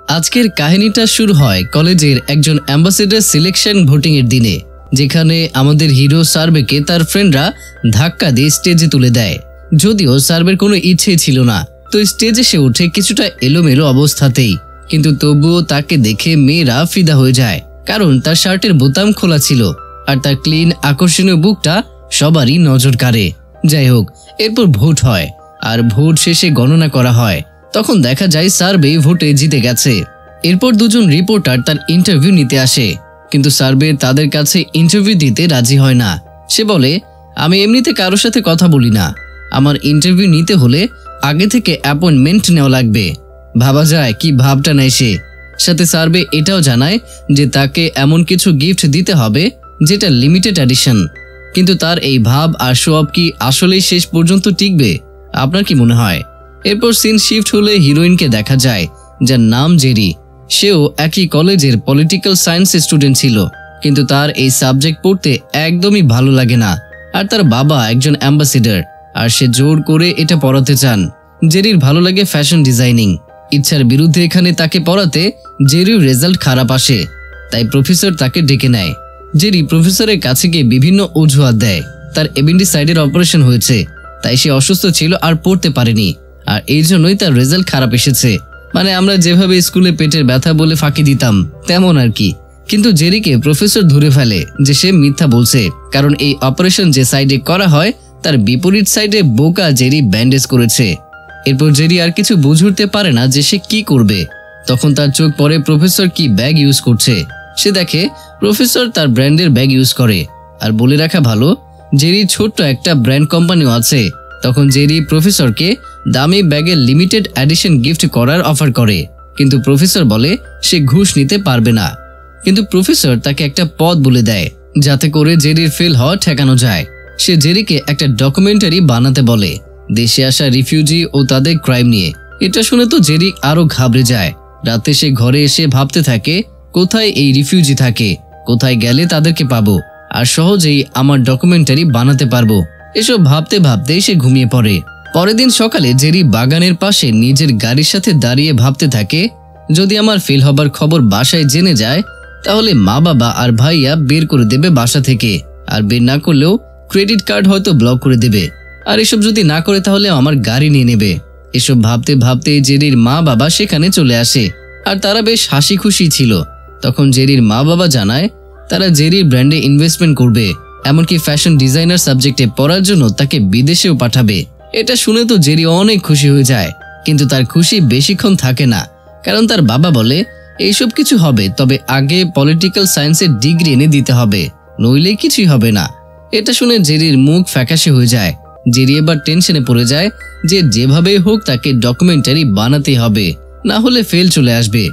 আজকের কাহিনীটা শুরু হয় কলেজের একজন অ্যাম্বাসেডর সিলেকশন ভোটিং এর দিনে, যেখানে আমাদের হিরো সার্ভেকে তার ফ্রেন্ডরা ধাক্কা দিয়ে স্টেজে তুলে দেয়। যদিও সার্ভের কোনো ইচ্ছেই ছিল না, তো স্টেজে সে উঠে কিছুটা এলোমেলো অবস্থাতেই, কিন্তু তবুও তাকে দেখে মেয়েরা ফিদা হয়ে যায়, কারণ তার শার্টের বোতাম খোলা ছিল আর তার ক্লিন আকর্ষণীয় বুকটা সবারই নজর কাড়ে। যাই হোক, এরপর ভোট হয় আর ভোট শেষে গণনা করা হয়। তখন দেখা যায় সার্ভে ভোটে জিতে গেছে। এরপর দুজন রিপোর্টার তার ইন্টারভিউ নিতে আসে, কিন্তু সার্ভে তাদের কাছে ইন্টারভিউ দিতে রাজি হয় না। সে বলে, আমি এমনিতে কারোর সাথে কথা বলি না, আমার ইন্টারভিউ নিতে হলে আগে থেকে অ্যাপয়েন্টমেন্ট নেওয়া লাগবে। ভাবা যায় কি ভাবটা নেয় সে। সাথে সার্ভে এটাও জানায় যে তাকে এমন কিছু গিফট দিতে হবে যেটা লিমিটেড এডিশন। কিন্তু তার এই ভাব আর শো অফ কি আসলেই শেষ পর্যন্ত টিকবে? আপনার কি মনে হয়? এরপর সিন শিফট হলে হিরোইনকে দেখা যায়, যার নাম জেরি। সেও একই কলেজের পলিটিক্যাল সায়েন্স স্টুডেন্ট ছিল, কিন্তু তার এই সাবজেক্ট পড়তে একদমই ভালো লাগে না। আর তার বাবা একজন অ্যাম্বাসেডর, আর সে জোর করে এটা পড়াতে চান। জেরির ভালো লাগে ফ্যাশন ডিজাইনিং। ইচ্ছার বিরুদ্ধে এখানে তাকে পড়াতে জেরির রেজাল্ট খারাপ আসে, তাই প্রফেসর তাকে ডেকে নেয়। জেরি প্রফেসরের কাছে গিয়ে বিভিন্ন অজুহাত দেয়। তার অ্যাপেন্ডিসাইটিসের অপারেশন হয়েছে, তাই সে অসুস্থ ছিল আর পড়তে পারেনি, আর এই জন্যই তার রেজাল্ট খারাপ এসেছে। মানে আমরা যেভাবে স্কুলে পেটের ব্যথা বলে ফাঁকি দিতাম তেমন আর কি। কিন্তু জেরিকে প্রফেসর ধরে ফেলে যে সে মিথ্যা বলছে, কারণ এই অপারেশন যে সাইডে করা হয় তার বিপরীত সাইডে বোকা জেরি ব্যান্ডেজ করেছে। এরপর জেরি আর কিছু বুঝে উঠতে পারে না যে সে কি করবে। তখন তার চোখ পড়ে প্রফেসর কি ব্যাগ ইউজ করছে। সে দেখে প্রফেসর তার ব্র্যান্ডের ব্যাগ ইউজ করে। আর বলে রাখা ভালো, জেরি ছোট্ট একটা ব্র্যান্ড কোম্পানিও আছে। তখন জেরি প্রফেসরকে দামি ব্যাগের লিমিটেড এডিশন গিফট করার অফার করে, কিন্তু প্রফেসর বলে সে ঘুষ নিতে পারবে না। কিন্তু প্রফেসর তাকে একটা পথ বলে দেয়, যাতে করে জেরির ফেল হওয়া ঠেকানো যায়। সে জেরিকে একটা ডকুমেন্টারি বানাতে বলে, দেশে আসা রিফিউজি ও তাদের ক্রাইম নিয়ে। এটা শুনে তো জেরি আরো ঘাবড়ে যায়। রাতে সে ঘরে এসে ভাবতে থাকে, কোথায় এই রিফিউজি থাকে, কোথায় গেলে তাদেরকে পাবো, আর সহজেই আমার ডকুমেন্টারি বানাতে পারবো। এসব ভাবতে ভাবতে সে ঘুমিয়ে পড়ে। পরের দিন সকালে জেরি বাগানের পাশে নিজের গাড়ির সাথে দাঁড়িয়ে ভাবতে থাকে, যদি আমার ফেল হবার খবর বাসায় জেনে যায় তাহলে মা বাবা আর ভাইয়া বের করে দেবে বাসা থেকে, আর বের না করলেও ক্রেডিট কার্ড হয়তো ব্লক করে দেবে, আর এসব যদি না করে তাহলে আমার গাড়ি নিয়ে নেবে। এসব ভাবতে ভাবতে জেরির মা বাবা সেখানে চলে আসে, আর তারা বেশ হাসি খুশি ছিল। তখন জেরির মা বাবা জানায় তারা জেরির ব্র্যান্ডে ইনভেস্টমেন্ট করবে, এমনকি ফ্যাশন ডিজাইনার সাবজেক্টে পড়ার জন্য তাকে বিদেশেও পাঠাবে। এটা শুনে তো জেরি অনেক খুশি হয়ে যায়, কিন্তু তার খুশি বেশিক্ষণ থাকে না, কারণ তার বাবা বলে এইসব কিছু হবে, তবে আগে পলিটিক্যাল সায়েন্সের ডিগ্রি এনে দিতে হবে, নইলে কিছুই হবে না। এটা শুনে জেরির মুখ ফ্যাকাশে হয়ে যায়। জেরি এবার টেনশনে পড়ে যায় যে যেভাবেই হোক তাকে ডকুমেন্টারি বানাতে হবে, না হলে ফেল চলে আসবে।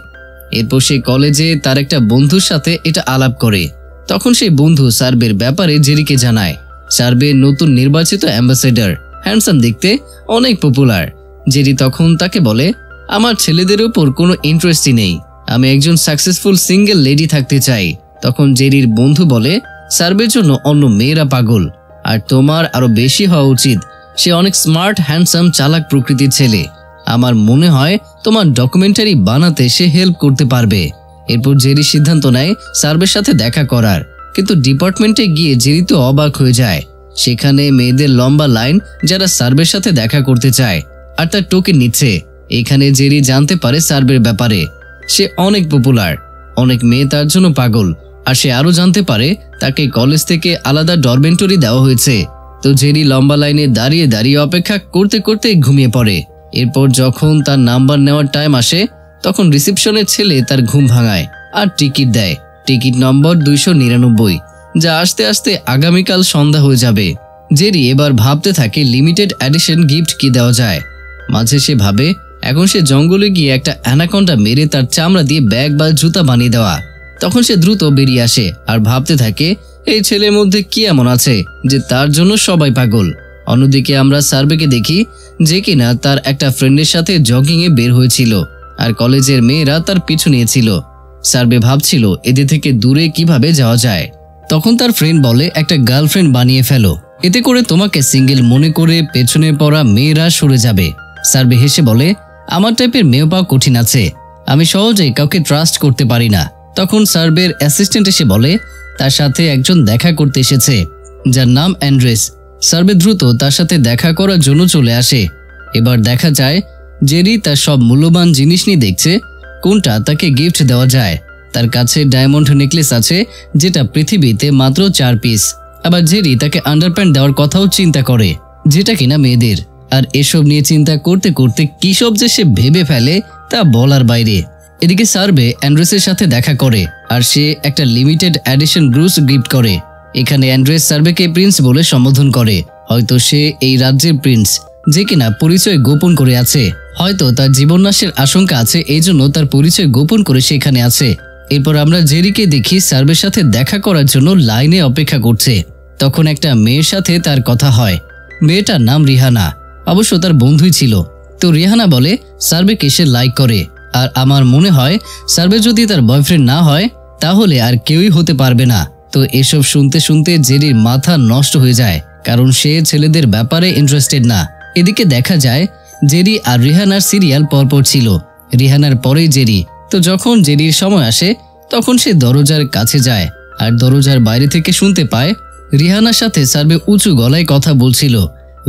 এরপর সে কলেজে তার একটা বন্ধুর সাথে এটা আলাপ করে। তখন সেই বন্ধু সার্ভের ব্যাপারে জেরিকে জানায়। সার্ভে নতুন নির্বাচিত অ্যাম্বাসেডর, হ্যান্ডসাম দেখতে, অনেক পপুলার। জেরি তখন তাকে বলে, আমার ছেলেদের উপর কোনো ইন্টারেস্টই নেই, আমি একজন সাকসেসফুল সিঙ্গেল লেডি থাকতে চাই। তখন জেরির বন্ধু বলে, সার্ভের জন্য অন্য মেয়েরা পাগল, আর তোমার আরো বেশি হওয়া উচিত। সে অনেক স্মার্ট, হ্যান্ডসাম, চালাক প্রকৃতির ছেলে। আমার মনে হয় তোমার ডকুমেন্টারি বানাতে সে হেল্প করতে পারবে। এরপর জেরি সিদ্ধান্ত নেয় সার্ভের সাথে দেখা করার, কিন্তু ডিপার্টমেন্টে গিয়ে জেরি তো অবাক হয়ে যায়। সেখানে মেয়েদের লম্বা লাইন যারা সার্ভের সাথে দেখা করতে চায়, আর তার টোকেন নিচ্ছে। এখানে জেরি জানতে পারে সার্ভের ব্যাপারে। সে অনেক পপুলার, অনেক মেয়ে তার জন্য পাগল, আর সে আরো জানতে পারে তাকে কলেজ থেকে আলাদা ডরমেন্টরি দেওয়া হয়েছে। তো জেরি লম্বা লাইনে দাঁড়িয়ে দাঁড়িয়ে অপেক্ষা করতে করতে ঘুমিয়ে পড়ে। এরপর যখন তার নাম্বার নেওয়ার টাইম আসে, তখন রিসেপশনের ছেলে তার ঘুম ভাঙায় আর টিকিট দেয়, টিকিট নম্বর 299, যা আসতে আসতে আগামীকাল সন্ধ্যা হয়ে যাবে। জেরি এবার ভাবতে থাকে লিমিটেড এডিশন গিফট কি দেওয়া যায়। মাঝে সে ভাবে এখন সে জঙ্গলে গিয়ে একটা অ্যানাকন্ডা মেরে তার চামড়া দিয়ে ব্যাগ বা জুতা বানিয়ে দেওয়া। তখন সে দ্রুত বেরিয়ে আসে আর ভাবতে থাকে এই ছেলের মধ্যে কি এমন আছে যে তার জন্য সবাই পাগল। অন্যদিকে আমরা সার্ভেকে দেখি, যে কিনা তার একটা ফ্রেন্ডের সাথে জগিং এ বের হয়েছিল, আর কলেজের মেয়েরা তার পিছু নিয়েছিল। সার্ভে ভাবছিল এদের থেকে দূরে কিভাবে যাওয়া যায়। তখন তার ফ্রেন্ড বলে, একটা গার্লফ্রেন্ড বানিয়ে ফেলো, এতে করে তোমাকে সিঙ্গেল মনে করে পেছনে পড়া মেয়েরা সরে যাবে। সার্ভে হেসে বলে, আমার টাইপের মেয়ে পাওয়া কঠিন আছে, আমি সহজেই কাউকে ট্রাস্ট করতে পারি না। তখন সার্ভের অ্যাসিস্ট্যান্ট এসে বলে তার সাথে একজন দেখা করতে এসেছে, যার নাম অ্যান্ড্রেস। সার্ভে দ্রুত তার সাথে দেখা করার জন্য চলে আসে। এবার দেখা যায় জেরি তার সব মূল্যবান জিনিস নিয়ে দেখছে কোনটা তাকে গিফট দেওয়া যায়। তার কাছে ডায়মন্ড নেকলেস আছে, যেটা পৃথিবীতে মাত্র 4 পিস। আবার জেরি তাকে আন্ডারপ্যান্ট দেওয়ার কথাও চিন্তা করে, যেটা কিনা মেয়েদের। আর এসব নিয়ে চিন্তা করতে করতে কি সব যে সে ভেবে ফেলে তা বলার বাইরে। এদিকে সার্ভে অ্যান্ড্রেসের সাথে দেখা করে, আর সে একটা লিমিটেড এডিশন ব্রুস গিফট করে। এখানে অ্যান্ড্রেস সার্ভেকে প্রিন্স বলে সম্বোধন করে। হয়তো সে এই রাজ্যের প্রিন্স, যে কিনা পরিচয় গোপন করে আছে। হয়তো তার জীবননাশের আশঙ্কা আছে, এই জন্য তার পরিচয় গোপন করে সে এখানে আছে। এরপর আমরা জেরিকে দেখি সার্ভের সাথে দেখা করার জন্য লাইনে অপেক্ষা করছে। তখন একটা মেয়ের সাথে তার কথা হয়। মেয়েটার নাম রিহানা, অবশ্য তার বন্ধুই ছিল। তো রিহানা বলে সার্ভেকে সে লাইক করে, আর আমার মনে হয় সার্ভে যদি তার বয়ফ্রেন্ড না হয় তাহলে আর কেউই হতে পারবে না। তো এসব শুনতে শুনতে জেরির মাথা নষ্ট হয়ে যায়, কারণ সে ছেলেদের ব্যাপারে ইন্টারেস্টেড না। এদিকে দেখা যায় জেরি আর রিহানার সিরিয়াল পরপর ছিল, রিহানার পরেই জেরি। তো যখন জেরির সময় আসে তখন সে দরজার কাছে যায়, আর দরজার বাইরে থেকে শুনতে পায় রিহানার সাথে সার্ভে উঁচু গলায় কথা বলছিল।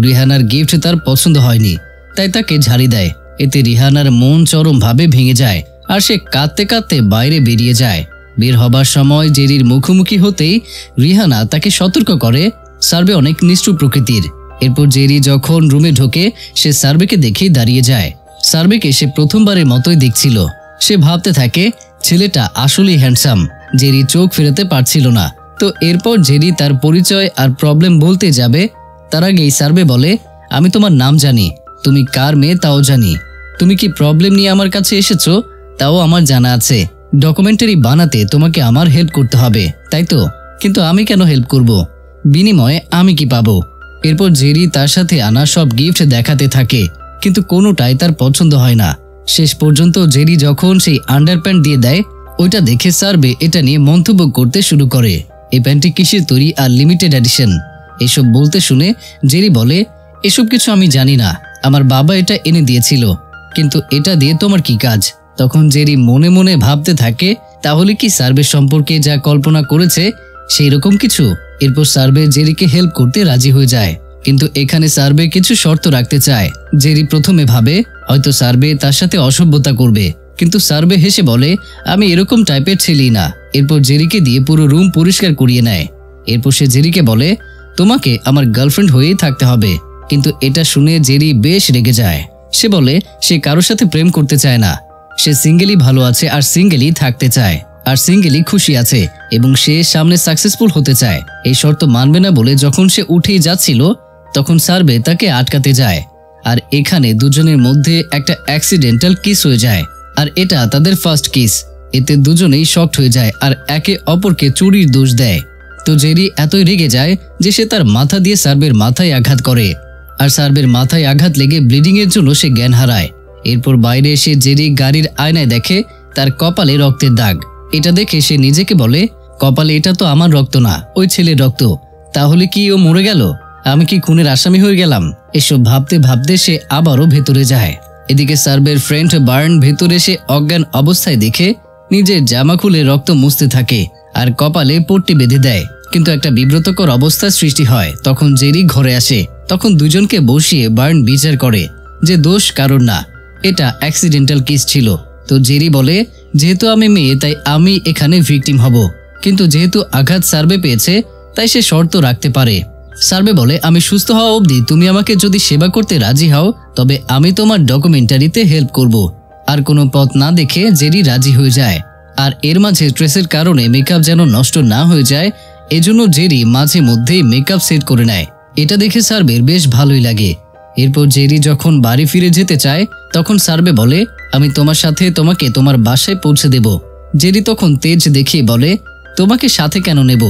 রিহানার গিফট তার পছন্দ হয়নি, তাই তাকে ঝাড়ি দেয়। এতে রিহানার মন চরমভাবে ভেঙে যায়, আর সে কাঁদতে কাঁদতে বাইরে বেরিয়ে যায়। বের হবার সময় জেরির মুখোমুখি হতেই রিহানা তাকে সতর্ক করে সার্ভে অনেক নিষ্ঠুর প্রকৃতির। এরপর জেরি যখন রুমে ঢোকে সে সার্ভেকে দেখেই দাঁড়িয়ে যায়। সার্ভেকে সে প্রথমবারের মতোই দেখছিল। সে ভাবতে থাকে ছেলেটা আসলেই হ্যান্ডসাম। জেরি চোখ ফেরাতে পারছিল না। তো এরপর জেরি তার পরিচয় আর প্রবলেম বলতে যাবে, তার আগেই সার্ভে বলে আমি তোমার নাম জানি, তুমি কার মেয়ে তাও জানি। তুমি কি প্রবলেম নিয়ে আমার কাছে এসেছো তাও আমার জানা আছে। ডকুমেন্টারি বানাতে তোমাকে আমার হেল্প করতে হবে, তাই তো? কিন্তু আমি কেন হেল্প করব? বিনিময়ে আমি কি পাবো? এরপর জেরি তার সাথে আনা সব গিফট দেখাতে থাকে, কিন্তু কোনোটাই তার পছন্দ হয় না। শেষ পর্যন্ত জেরি যখন সেই আন্ডারপ্যান্ট দিয়ে দেয়, ওইটা দেখে সার্ভে এটা নিয়ে মন্তব্য করতে শুরু করে। এই প্যান্টটি কিসের তৈরি আর লিমিটেড এডিশন? এসব বলতে শুনে জেরি বলে এসব কিছু আমি জানি না, আমার বাবা এটা এনে দিয়েছিল, কিন্তু এটা দিয়ে তোমার কি কাজ? তখন জেরি মনে মনে ভাবতে থাকে তাহলে কি সার্ভে সম্পর্কে যা কল্পনা করেছে সেই রকম কিছু? এরপর সার্ভে জেরিকে হেল্প করতে রাজি হয়ে যায়, কিন্তু এখানে সার্ভে কিছু শর্ত রাখতে চায়। জেরি প্রথমে ভাবে হয়তো সার্ভে তার সাথে অসভ্যতা করবে, কিন্তু সার্ভে হেসে বলে আমি এরকম টাইপের ছেলেই না। এরপর জেরিকে দিয়ে পুরো রুম পরিষ্কার করিয়ে নেয়। এরপর সে জেরিকে বলে তোমাকে আমার গার্লফ্রেন্ড হয়েই থাকতে হবে। কিন্তু এটা শুনে জেরি বেশ রেগে যায়। সে বলে সে কারোর সাথে প্রেম করতে চায় না, সে সিঙ্গেলই ভালো আছে আর সিঙ্গেলই থাকতে চায়, আর সিঙ্গেলই খুশি আছে, এবং সে সামনে সাকসেসফুল হতে চায়। এই শর্ত মানবে না বলে যখন সে উঠেই যাচ্ছিল তখন সার্ভে তাকে আটকাতে যায়। আর এখানে দুজনের মধ্যে একটা অ্যাক্সিডেন্টাল কিস হয়ে যায়, আর এটা তাদের ফার্স্ট কিস। এতে দুজনেই শকড হয়ে যায় আর একে অপরকে চুরির দোষ দেয়। তো জেরি এতই রেগে যায় যে সে তার মাথা দিয়ে সার্ভের মাথায় আঘাত করে, আর সার্ভের মাথায় আঘাত লেগে ব্লিডিং এর জন্য সে জ্ঞান হারায়। এরপর বাইরে এসে জেরি গাড়ির আয়নায় দেখে তার কপালে রক্তের দাগ। এটা দেখে সে নিজেকে বলে কপালে এটা তো আমার রক্ত না, ওই ছেলের রক্ত। তাহলে কি ও মরে গেল? আমি কি খুনের আসামি হয়ে গেলাম? এসব ভাবতে ভাবতে সে আবারও ভেতরে যায়। এদিকে সার্ভের ফ্রেন্ড বার্ন ভেতরে এসে অজ্ঞান অবস্থায় দেখে নিজের জামা খুলে রক্ত মুছতে থাকে আর কপালে পট্টি বেঁধে দেয়, কিন্তু একটা বিব্রতকর অবস্থার সৃষ্টি হয়। তখন জেরি ঘরে আসে। তখন দুজনকে বসিয়ে বার্ন বিচার করে যে দোষ কারণ না, এটা অ্যাক্সিডেন্টাল কেস ছিল। তো জেরি বলে যেহেতু আমি মেয়ে তাই আমি এখানে ভিকটিম হব, কিন্তু যেহেতু আঘাত সার্ভে পেয়েছে তাই সে শর্ত রাখতে পারে। সার্ভে বলে আমি সুস্থ হওয়া অবধি তুমি আমাকে যদি সেবা করতে রাজি হও তবে আমি তোমার ডকুমেন্টারিতে হেল্প করব। আর কোনো পথ না দেখে জেরি রাজি হয়ে যায়। আর এর মাঝে স্ট্রেসের কারণে মেকআপ যেন নষ্ট না হয়ে যায় এজন্য জেরি মাঝে মধ্যেই মেকআপ সেট করে নেয়। এটা দেখে সার্ভের বেশ ভালোই লাগে। এরপর জেরি যখন বাড়ি ফিরে যেতে চায় তখন সার্ভে বলে আমি তোমার সাথে তোমাকে তোমার বাসায় পৌঁছে দেব। জেরি তখন তেজ দেখিয়ে বলে তোমাকে সাথে কেন নেব?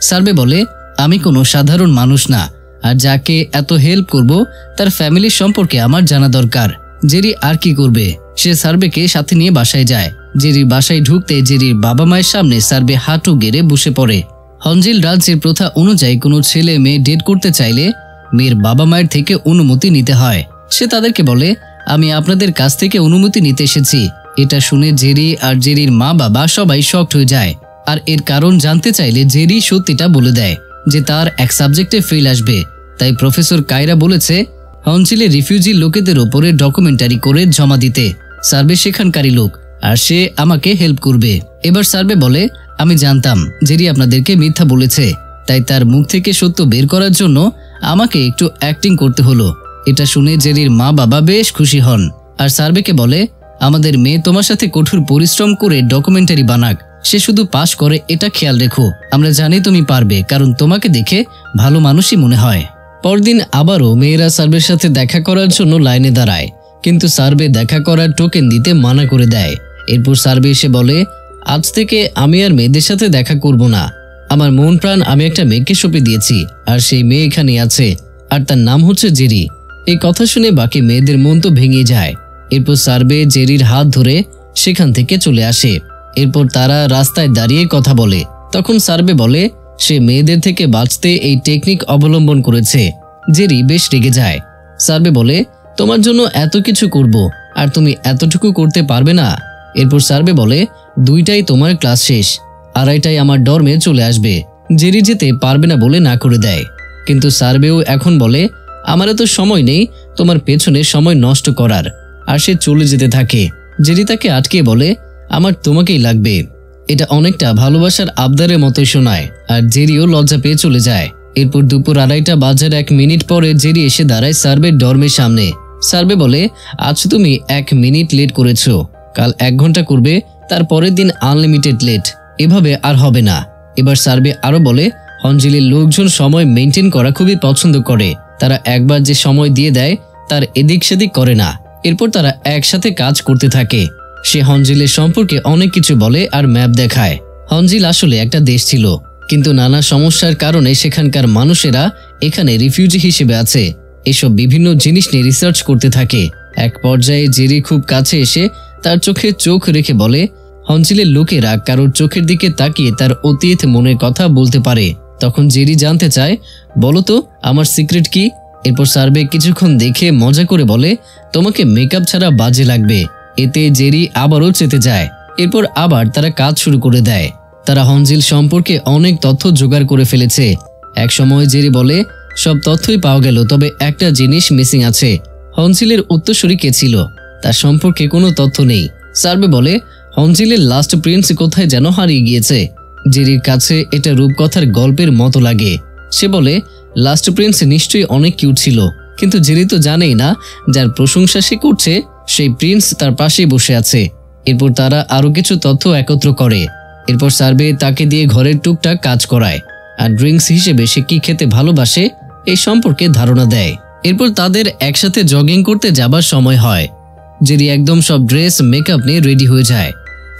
সার্ভে বলে আমি কোনো সাধারণ মানুষ না, আর যাকে এত হেল্প করব তার ফ্যামিলির সম্পর্কে আমার জানা দরকার। জেরি আর কি করবে, সে সার্ভেকে সাথে নিয়ে বাসায় যায়। জেরির বাসায় ঢুকতে জেরির বাবা মায়ের সামনে সার্ভে হাঁটু গেড়ে বসে পড়ে। হনজিল রাজ্যের প্রথা অনুযায়ী কোনো ছেলে মেয়ে ডেট করতে চাইলে মেয়ের বাবা মায়ের থেকে অনুমতি নিতে হয়। সে তাদেরকে বলে আমি আপনাদের কাছ থেকে অনুমতি নিতে এসেছি, এটা শুনে জেরি আর জেরির মা বাবা সবাই শকড হয়ে যায়। আর এর কারণ জানতে চাইলে জেরি সত্যিটা বলে দেয় যে তার এক সাবজেক্টে ফেল আসবে, তাই প্রফেসর কায়রা বলেছে হনজিলে রিফিউজি লোকেদের ওপরে ডকুমেন্টারি করে জমা দিতে। সার্ভে সেখানকারই লোক আর সে আমাকে হেল্প করবে। এবার সার্ভে বলে আমি জানতাম জেরি আপনাদেরকে মিথ্যা বলেছে, তাই তার মুখ থেকে সত্য বের করার জন্য আমাকে একটু অ্যাক্টিং করতে হলো। এটা শুনে জেরির মা বাবা বেশ খুশি হন আর সার্ভেকে বলে আমাদের মেয়ে তোমার সাথে কঠোর পরিশ্রম করে ডকুমেন্টারি বানাক, সে শুধু পাশ করে এটা খেয়াল রেখো। আমরা জানি তুমি পারবে, কারণ তোমাকে দেখে ভালো মানুষই মনে হয়। পরদিন আবারও মেয়েরা সার্ভের সাথে দেখা করার জন্য লাইনে দাঁড়ায়, কিন্তু সার্ভে দেখা করার টোকেন দিতে মানা করে দেয়। এরপর সার্ভে এসে বলে আজ থেকে আমি আর মেয়েদের সাথে দেখা করব না। আমার মন প্রাণ আমি একটা মেয়েকে সঁপে দিয়েছি, আর সেই মেয়ে এখানে আছে, আর তার নাম হচ্ছে জেরি। এই কথা শুনে বাকি মেয়েদের মন তো ভেঙে যায়। এরপর সার্ভে জেরির হাত ধরে সেখান থেকে চলে আসে। এরপর তারা রাস্তায় দাঁড়িয়ে কথা বলে। তখন সার্ভে বলে সে মেয়েদের থেকে বাঁচতে এই টেকনিক অবলম্বন করেছে। জেরি বেশ রেগে যায়। সার্ভে বলে তোমার জন্য এত কিছু করব, আর তুমি এতটুকু করতে পারবে না? এরপর সার্ভে বলে 2টায় তোমার ক্লাস শেষ, 2:30টায় আমার ডর্মে চলে আসবে। জেরি যেতে পারবে না বলে না করে দেয়। কিন্তু সার্ভেও এখন বলে আমার এত সময় নেই তোমার পেছনে সময় নষ্ট করার, আর সে চলে যেতে থাকে। জেরি তাকে আটকে বলে আমার তোমাকেই লাগবে। এটা অনেকটা ভালোবাসার আবদারের মতোই শোনায়, আর জেরিও লজ্জা পেয়ে চলে যায়। এরপর দুপুর 2:30 বাজার 1 মিনিট পরে জেরি এসে দাঁড়ায় সার্ভের ডর্মের সামনে। সার্ভে বলে আজ তুমি 1 মিনিট লেট করেছো, কাল 1 ঘন্টা করবে, তারপরের দিন আনলিমিটেড লেট, এভাবে আর হবে না। এবার সার্ভে আরো বলে হনজিলের লোকজন সময় মেনটেন করা খুবই পছন্দ করে, তারা একবার যে সময় দিয়ে দেয় তার এদিক সেদিক করে না। এরপর তারা একসাথে কাজ করতে থাকে। সে হনজিলের সম্পর্কে অনেক কিছু বলে আর ম্যাপ দেখায়। হনজিল আসলে একটা দেশ ছিল, কিন্তু নানা সমস্যার কারণে সেখানকার মানুষেরা এখানে রিফিউজি হিসেবে আছে। এসব বিভিন্ন জিনিস নিয়ে রিসার্চ করতে থাকে। এক পর্যায়ে জেরি খুব কাছে এসে তার চোখে চোখ রেখে বলে হনজিলের লোকেরা কারোর চোখের দিকে তাকিয়ে তার অতীত মনের কথা বলতে পারে। তখন জেরি জানতে চায় বলো তো আমার সিক্রেট কি? এরপর সার্ভে কিছুক্ষণ দেখে মজা করে বলে তোমাকে মেকআপ ছাড়া বাজে লাগবে। এতে জেরি আবারও চেতে যায়। এরপর আবার তারা কাজ শুরু করে দেয়। তারা হনজিল সম্পর্কে অনেক তথ্য জোগাড় করে ফেলেছে। এক সময় জেরি বলে সব তথ্যই পাওয়া গেল, তবে একটা জিনিস মিসিং আছে। হনজিলের উত্তরসূরি কে ছিল তার সম্পর্কে কোনো তথ্য নেই। সার্ভে বলে হনজিলের লাস্ট প্রিন্স কোথায় যেন হারিয়ে গিয়েছে। জেরির কাছে এটা রূপকথার গল্পের মতো লাগে। সে বলে লাস্ট প্রিন্স নিশ্চয়ই অনেক কিউট ছিল, কিন্তু জেরি তো জানেই না যার প্রশংসা সে করছে সেই প্রিন্স তার পাশেই বসে আছে। এরপর তারা আরো কিছু তথ্য একত্র করে। এরপর সার্ভে তাকে দিয়ে ঘরের টুকটাক কাজ করায়, আর ড্রিঙ্কস হিসেবে সে কি খেতে ভালোবাসে এই সম্পর্কে ধারণা দেয়। এরপর তাদের একসাথে জগিং করতে যাবার সময় হয়। জেরি একদম সব ড্রেস মেকআপ নিয়ে রেডি হয়ে যায়।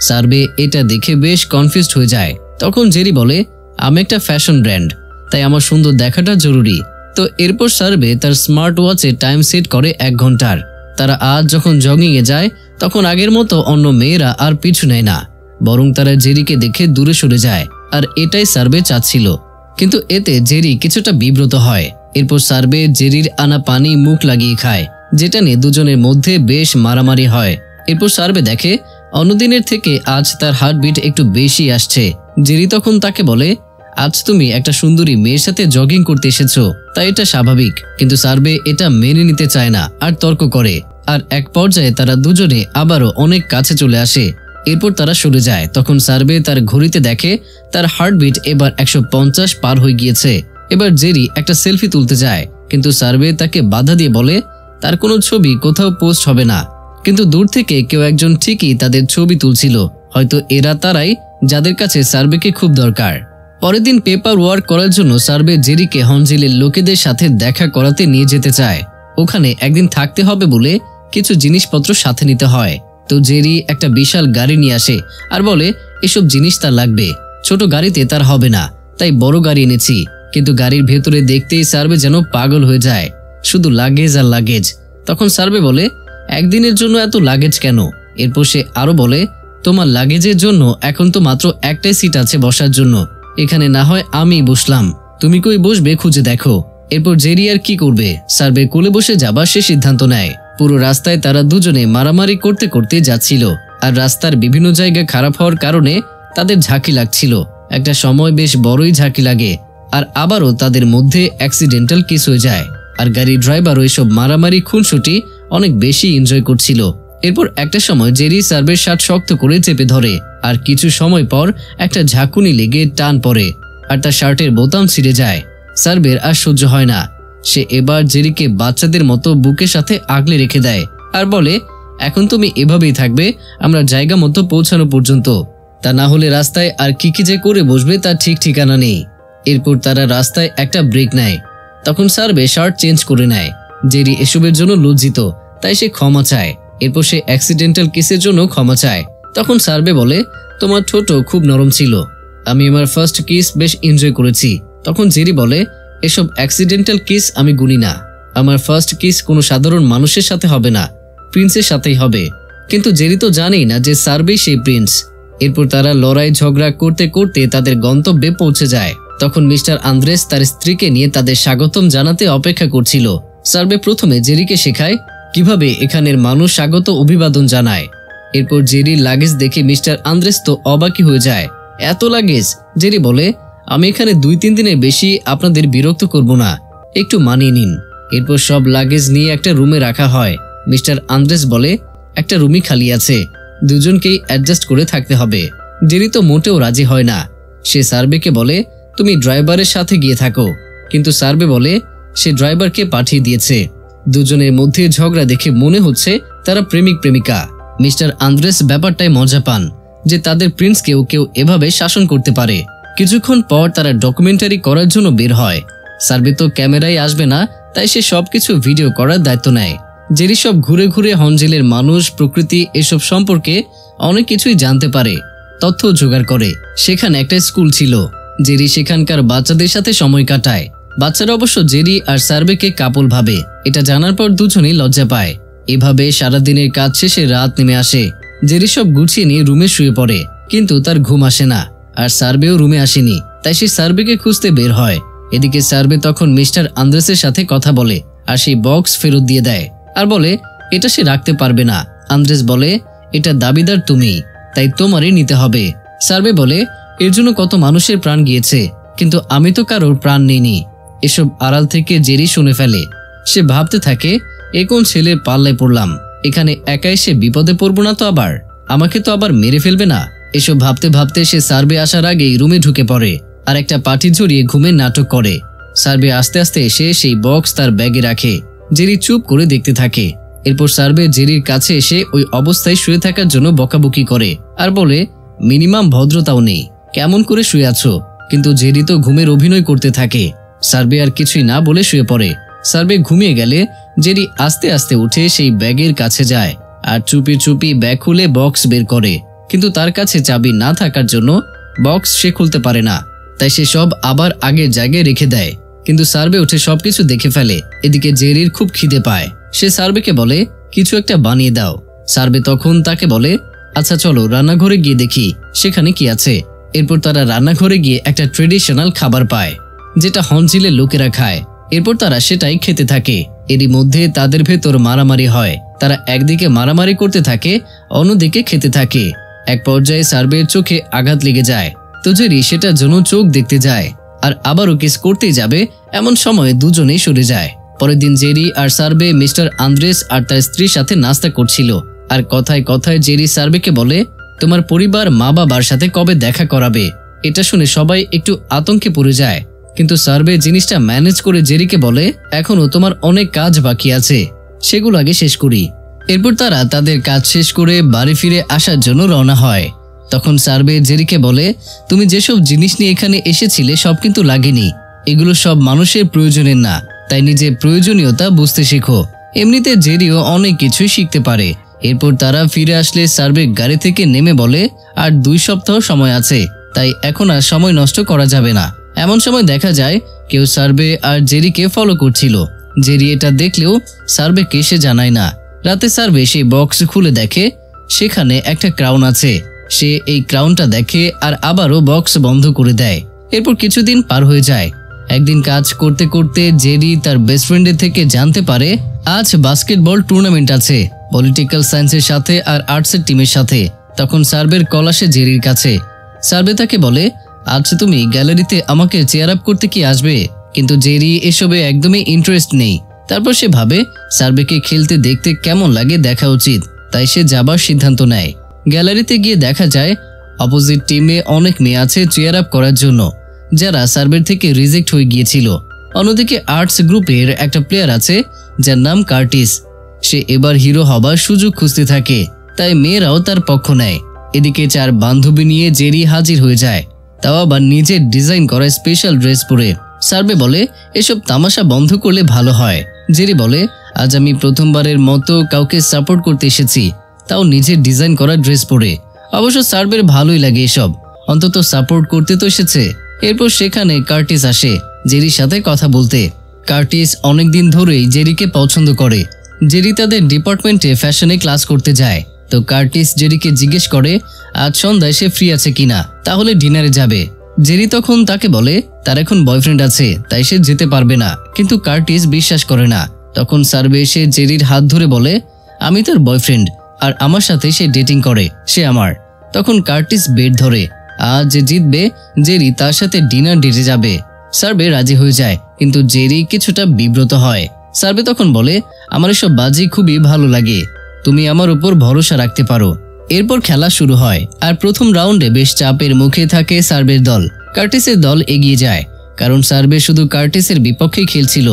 সার্ভে এটা দেখে বেশ কনফিউজড হয়ে যায়। তখন জেরি বলে আমি একটা ফ্যাশন ব্র্যান্ড, তাই আমার সুন্দর দেখাটা জরুরি। তো এরপর সার্ভে তার স্মার্ট ওয়াচে টাইম সেট করে 1 ঘন্টার। তারা আজ যখন জগিং এ যায় তখন আগের মতো অন্য মেয়েরা আর পিছু নেয় না, বরং তারা জেরিকে দেখে দূরে সরে যায়। আর এটাই সার্ভে চাচ্ছিল, কিন্তু এতে জেরি কিছুটা বিব্রত হয়। এরপর সার্ভে জেরির আনা পানি মুখ লাগিয়ে খায়, যেটা নিয়ে দুজনের মধ্যে বেশ মারামারি হয়। এরপর সার্ভে দেখে অন্যদিনের থেকে আজ তার হার্টবিট একটু বেশি আসছে। জেরি তখন তাকে বলে আজ তুমি একটা সুন্দরী মেয়ের সাথে জগিং করতে এসেছো, তাই এটা স্বাভাবিক। কিন্তু সার্ভে এটা মেনে নিতে চায় না আর তর্ক করে। আর এক পর্যায়ে তারা দুজনে আবারও অনেক কাছে চলে আসে। এরপর তারা সরে যায়। তখন সার্ভে তার ঘড়িতে দেখে তার হার্টবিট এবার 150 পার হয়ে গিয়েছে। এবার জেরি একটা সেলফি তুলতে যায়, কিন্তু সার্ভে তাকে বাধা দিয়ে বলে তার কোনো ছবি কোথাও পোস্ট হবে না। কিন্তু দূর থেকে কেউ একজন ঠিকই তাদের ছবি তুলছিল, হয়তো এরা তারাই যাদের কাছে সার্ভেকে খুব দরকার। পরের দিন পেপার ওয়ার্ক করার জন্য সার্ভে জেরিকে হনজিলের লোকেদের সাথে দেখা করাতে নিয়ে যেতে চায়। ওখানে একদিন থাকতে হবে বলে কিছু জিনিসপত্র সাথে নিতে হয়। তো জেরি একটা বিশাল গাড়ি নিয়ে আসে আর বলে এসব জিনিস তার লাগবে, ছোট গাড়িতে তার হবে না, তাই বড় গাড়ি এনেছি। কিন্তু গাড়ির ভেতরে দেখতেই সার্ভে যেন পাগল হয়ে যায়, শুধু লাগেজ আর লাগেজ। তখন সার্ভে বলে একদিনের জন্য এত লাগেজ কেন? এরপর সে আরো বলে তোমার লাগেজের জন্য এখন তো মাত্র একটাই সিট আছে বসার জন্য, এখানে না হয় আমি বসলাম, তুমি কই বসবে খুঁজে দেখো। এরপর জেরি আর কি করবে, সার্ভে কোলে বসে যাবার সে সিদ্ধান্ত নেয়। পুরো রাস্তায় তারা দুজনে মারামারি করতে করতে যাচ্ছিল। আর রাস্তার বিভিন্ন জায়গা খারাপ হওয়ার কারণে তাদের ঝাঁকি লাগছিল। একটা সময় বেশ বড়ই ঝাঁকি লাগে, আর আবারও তাদের মধ্যে অ্যাক্সিডেন্টাল কিস হয়ে যায়। আর গাড়ির ড্রাইভারও এসব মারামারি খুনসুটি অনেক বেশি এনজয় করছিল। এরপর একটা সময় জেরি সার্ভের শার্ট শক্ত করে চেপে ধরে, আর কিছু সময় পর একটা ঝাঁকুনি লেগে টান পড়ে আর তার শার্টের বোতাম ছিঁড়ে যায়। সার্ভের আর সহ্য হয় না। সে এবার জেরিকে বাচ্চাদের মতো বুকের সাথে আগলে রেখে দেয় আর বলে, এখন তুমি এভাবেই থাকবে আমরা জায়গা মতো পৌঁছানো পর্যন্ত, তা না হলে রাস্তায় আর কি যে করে বসবে তার ঠিক ঠিকানা নেই। এরপর তারা রাস্তায় একটা ব্রেক নেয়। তখন সার্ভে শার্ট চেঞ্জ করে নেয়। জেরি এসবের জন্য লজ্জিত, তাই সে ক্ষমা চায়। এরপর সে অ্যাক্সিডেন্টাল কিসের জন্য ক্ষমা চায়। তখন সার্ভে বলে, তোমার ঠোঁট খুব নরম ছিল, আমি আমার ফার্স্ট কিস বেশ এনজয় করেছি। তখন জেরি বলে, এসব অ্যাক্সিডেন্টাল কিস আমি গুনি না, আমার ফার্স্ট কিস কোনো সাধারণ মানুষের সাথে হবে না, প্রিন্সের সাথেই হবে। কিন্তু জেরি তো জানেই না যে সার্ভে সেই প্রিন্স। এরপর তারা লড়াই ঝগড়া করতে করতে তাদের গন্তব্যে পৌঁছে যায়। তখন মিস্টার আন্দ্রেস তার স্ত্রীকে নিয়ে তাদের স্বাগতম জানাতে অপেক্ষা করছিল। সার্ভে প্রথমে জেরিকে শেখায় কিভাবে এখানের মানুষ স্বাগত অভিবাদন জানায়। এরপর জেরির লাগেজ দেখে মিস্টার আন্দ্রেস তো অবাকই হয়ে যায়। এত লাগেজ! জেরি বলে, আমি এখানে 2-3 দিনের বেশি আপনাদের বিরক্ত করব না, একটু মানিয়ে নিন। এরপর সব লাগেজ নিয়ে একটা রুমে রাখা হয়। মিস্টার আন্দ্রেস বলে, একটা রুমই খালি আছে, দুজনকেই অ্যাডজাস্ট করে থাকতে হবে। জেরি তো মোটেও রাজি হয় না। সে সার্ভেকে বলে, তুমি ড্রাইভারের সাথে গিয়ে থাকো। কিন্তু সার্ভে বলে সে ড্রাইভারকে পাঠিয়ে দিয়েছে। দুজনের মধ্যে ঝগড়া দেখে মনে হচ্ছে তারা প্রেমিক প্রেমিকা। মিস্টার আন্দ্রেস ব্যাপারটায় মজা পান যে তাদের প্রিন্সকেও কেউ এভাবে শাসন করতে পারে। কিছুক্ষণ পর তারা ডকুমেন্টারি করার জন্য বের হয়। সার্ভে তো ক্যামেরায় আসবে না, তাই সে সবকিছু ভিডিও করার দায়িত্ব নেয়। জেরি সব ঘুরে ঘুরে হনজেলের মানুষ, প্রকৃতি এসব সম্পর্কে অনেক কিছুই জানতে পারে, তথ্য জোগাড় করে। সেখানে একটা স্কুল ছিল। জেরি সেখানকার বাচ্চাদের সাথে সময় কাটায়। বাচ্চারা অবশ্য জেরি আর সার্ভেকে কাপল ভাবে। এটা জানার পর দুজনেই লজ্জা পায়। এভাবে সারাদিনের কাজ শেষে রাত নেমে আসে। জেরি সব গুছিয়ে নিয়ে রুমে শুয়ে পড়ে, কিন্তু তার ঘুম আসে না। আর সার্ভেও রুমে আসেনি, তাই সে সার্ভেকে খুঁজতে বের হয়। এদিকে সার্ভে তখন মিস্টার আন্দ্রেসের সাথে কথা বলে আর সেই বক্স ফেরত দিয়ে দেয় আর বলে এটা সে রাখতে পারবে না। আন্দ্রেস বলে, এটা দাবিদার তুমি, তাই তোমারই নিতে হবে। সার্ভে বলে, এর জন্য কত মানুষের প্রাণ গিয়েছে, কিন্তু আমি তো কারোর প্রাণ নিইনি। এসব আড়াল থেকে জেরি শুনে ফেলে। সে ভাবতে থাকে, এ কোন ছেলের পাল্লায় পড়লাম, এখানে একাই সে বিপদে পড়বো না তো আবার, আমাকে তো আবার মেরে ফেলবে না। এসব ভাবতে ভাবতে সে সার্ভে আসার আগেই রুমে ঢুকে পড়ে আর একটা পাটি ঝরিয়ে ঘুমের নাটক করে। সার্ভে আস্তে আস্তে এসে সেই বক্স তার ব্যাগে রাখে। জেরি চুপ করে দেখতে থাকে। এরপর সার্ভে জেরির কাছে এসে ওই অবস্থায় শুয়ে থাকার জন্য বকাবকি করে আর বলে, মিনিমাম ভদ্রতাও নেই, কেমন করে শুয়ে আছো? কিন্তু জেরি তো ঘুমের অভিনয় করতে থাকে। সার্ভে আর কিছুই না বলে শুয়ে পড়ে। সার্ভে ঘুমিয়ে গেলে জেরি আস্তে আস্তে উঠে সেই ব্যাগের কাছে যায় আর চুপি চুপি ব্যাগ খুলে বক্স বের করে। কিন্তু তার কাছে চাবি না থাকার জন্য বক্স সে খুলতে পারে না, তাই সে সব আবার আগের জায়গায় রেখে দেয়। কিন্তু সার্ভে উঠে সবকিছু দেখে ফেলে। এদিকে জেরির খুব খিদে পায়। সে সার্ভেকে বলে, কিছু একটা বানিয়ে দাও। সার্ভে তখন তাকে বলে, আচ্ছা চলো রান্নাঘরে গিয়ে দেখি সেখানে কি আছে। এরপর তারা রান্নাঘরে গিয়ে একটা ট্রেডিশনাল খাবার পায়, যেটা হনজিলের লোকেরা খায়। এরপর তারা সেটাই খেতে থাকে। এরই মধ্যে তাদের ভেতর মারামারি হয়। তারা একদিকে মারামারি করতে থাকে, অন্যদিকে খেতে থাকে। এক পর্যায়ে সার্ভের চোখে আঘাত লেগে যায়, তো জেরি সেটার জন্য চোখ দেখতে যায় আর আবারও কিস করতেই যাবে, এমন সময় দুজনেই সরে যায়। পরের দিন জেরি আর সার্ভে মিস্টার আন্দ্রেস আর তার স্ত্রীর সাথে নাস্তা করছিল। আর কথায় কথায় জেরি সার্ভেকে বলে, তোমার পরিবার মা বাবার সাথে কবে দেখা করাবে? এটা শুনে সবাই একটু আতঙ্কে পড়ে যায়। কিন্তু সার্ভে জিনিসটা ম্যানেজ করে জেরিকে বলে, এখনো তোমার অনেক কাজ বাকি আছে, সেগুলো আগে শেষ করি। এরপর তারা তাদের কাজ শেষ করে বাড়ি ফিরে আসার জন্য রওনা হয়। তখন সার্ভে জেরিকে বলে, তুমি যেসব জিনিস নিয়ে এখানে এসেছিলে সব কিন্তু লাগেনি, এগুলো সব মানুষের প্রয়োজনের না, তাই নিজের প্রয়োজনীয়তা বুঝতে শেখো। এমনিতে জেরিও অনেক কিছুই শিখতে পারে। এরপর তারা ফিরে আসলে সার্ভে গাড়ি থেকে নেমে বলে, আর 2 সপ্তাহ সময় আছে, তাই এখন আর সময় নষ্ট করা যাবে না। এমন সময় দেখা যায় কেউ সার্ভে আর জেরিকে ফলো করছিল। জেরি এটা দেখলেও সার্ভেকে সে জানায় না। রাতে সার্ভে সেই বক্স খুলে দেখে সেখানে একটা ক্রাউন আছে। সে এই ক্রাউনটা দেখে আর আবারও বক্স বন্ধ করে দেয়। এরপর কিছুদিন পার হয়ে যায়। একদিন কাজ করতে করতে জেরি তার বেস্ট ফ্রেন্ডের থেকে জানতে পারে আজ বাস্কেটবল টুর্নামেন্ট আছে পলিটিক্যাল সায়েন্সের সাথে আর আর্টসের টিমের সাথে। তখন সার্বের কল আসে জেরির কাছে। সার্বে তাকে বলে, আচ্ছা তুমি গ্যালারিতে আমাকে চেয়ার আপ করতে কি আসবে? কিন্তু জেরি এসবে একদমই ইন্টারেস্ট নেই। তারপর সে ভাবে সার্বেকে খেলতে দেখতে কেমন লাগে দেখা উচিত, তাই সে যাবার সিদ্ধান্ত নেয়। গ্যালারিতে গিয়ে দেখা যায় অপোজিট টিমে অনেক মেয়ে আছে চেয়ার আপ করার জন্য, যারা সার্বের থেকে রিজেক্ট হয়ে গিয়েছিল। অন্যদিকে আর্টস গ্রুপের একটা প্লেয়ার আছে যার নাম কার্টিস। সে এবার হিরো হবার সুযোগ খুঁজতে থাকে, তাই মেয়েরাও তার পক্ষ নেয়। এদিকে 4 বান্ধবী নিয়ে জেরি হাজির হয়ে যায়, তাও আবার নিজের ডিজাইন করা স্পেশাল ড্রেস পরে। সার্বে বলে, এসব তামাশা বন্ধ করলে ভালো হয়। জেরি বলে, আজ আমি প্রথমবারের মতো কাউকে সাপোর্ট করতে এসেছি, তাও নিজের ডিজাইন করা ড্রেস পরে। অবশ্য সার্বের ভালোই লাগে এসব, অন্তত সাপোর্ট করতে তো এসেছে। এরপর সেখানে কার্টিস আসে জেরির সাথে কথা বলতে। কার্টিস অনেকদিন ধরেই জেরিকে পছন্দ করে। জেরি তাদের ডিপার্টমেন্টে ফ্যাশনে ক্লাস করতে যায়, তো কার্টিস জেরিকে জিজ্ঞেস করে আজ সন্ধ্যায় সে ফ্রি আছে কিনা, তাহলে ডিনারে যাবে। জেরি তখন তাকে বলে তার এখন বয়ফ্রেন্ড আছে, তাই সে যেতে পারবে না, কিন্তু কার্টিস বিশ্বাস করে না। তখন সার্বে এসে জেরির হাত ধরে বলে, আমি তার বয়ফ্রেন্ড, আর আমার সাথে সে ডেটিং করে, সে আমার। তখন কার্টিস বেড ধরে, আজ যে জিতবে জেরি তার সাথে ডিনার ডেটে যাবে। সার্বে রাজি হয়ে যায়, কিন্তু জেরি কিছুটা বিব্রত হয়। সার্বে তখন বলে, আমার এসব বাজি খুবই ভালো লাগে, তুমি আমার উপর ভরসা রাখতে পারো। এরপর খেলা শুরু হয়, আর প্রথম রাউন্ডে বেশ চাপের মুখে থাকে সার্বের দল। কার্টিসের দল এগিয়ে যায়, কারণ সার্বে শুধু কার্টিসের বিপক্ষেই খেলছিল,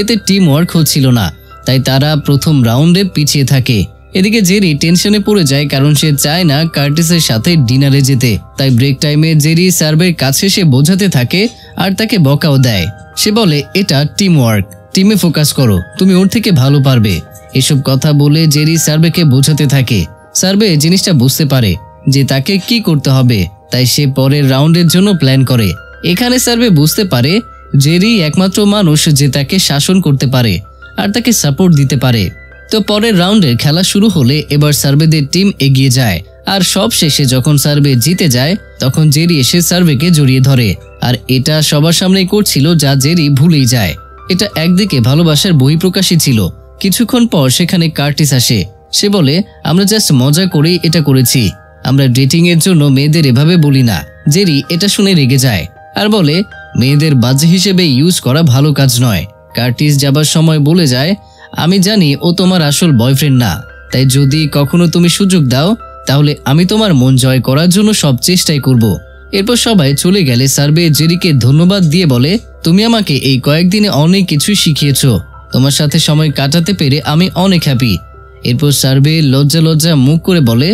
এতে টিম ওয়ার্ক হচ্ছিল না, তাই তারা প্রথম রাউন্ডে পিছিয়ে থাকে। এদিকে জেরি টেনশনে পড়ে যায়, কারণ সে চায় না কার্টিসের সাথে ডিনারে যেতে। তাই ব্রেক টাইমে জেরি সার্বের কাছে সে বোঝাতে থাকে আর তাকে বকাও দেয়। সে বলে, এটা টিম ওয়ার্ক, টিমে ফোকাস করো, তুমি ওর থেকে ভালো পারবে। এসব কথা বলে জেরি সার্বেকে বোঝাতে থাকে। সার্বে জিনিসটা বুঝতে পারে যে তাকে কি করতে হবে, তাই সে পরের রাউন্ডের জন্য প্ল্যান করে। এখানে সার্বে বুঝতে পারে জেরি একমাত্র মানুষ যে তাকে শাসন করতে পারে আর তাকে সাপোর্ট দিতে পারে। তো পরের রাউন্ডের খেলা শুরু হলে এবার সার্বেদের টিম এগিয়ে যায়, আর সব শেষে যখন সার্বে জিতে যায় তখন জেরি এসে সার্বেকে জড়িয়ে ধরে, আর এটা সবার সামনেই করছিল, যা জেরি ভুলেই যায়। এটা একদিকে ভালোবাসার বহিঃপ্রকাশই ছিল। কিছুক্ষণ পর সেখানে কার্টিস আসে। সে বলে, আমরা জাস্ট মজা করেই এটা করেছি, আমরা ডেটিং এর জন্য মেয়েদের এভাবে বলি না। জেরি এটা শুনে রেগে যায় আর বলে, মেয়েদের বাজে হিসেবে ইউজ করা ভালো কাজ নয়। কার্টিস যাবার সময় বলে যায়, আমি জানি ও তোমার আসল বয়ফ্রেন্ড না, তাই যদি কখনো তুমি সুযোগ দাও তাহলে আমি তোমার মন জয় করার জন্য সব চেষ্টাই করব। এরপর সবাই চলে গেলে সার্বে জেরিকে ধন্যবাদ দিয়ে বলে, তুমি আমাকে এই কয়েকদিনে অনেক কিছুই শিখিয়েছ, তোমার সাথে সময় কাটাতে পেরে আমি অনেক হ্যাপি। এরপর সার্বে লজ্জা লজ্জা মুখ করে বলে,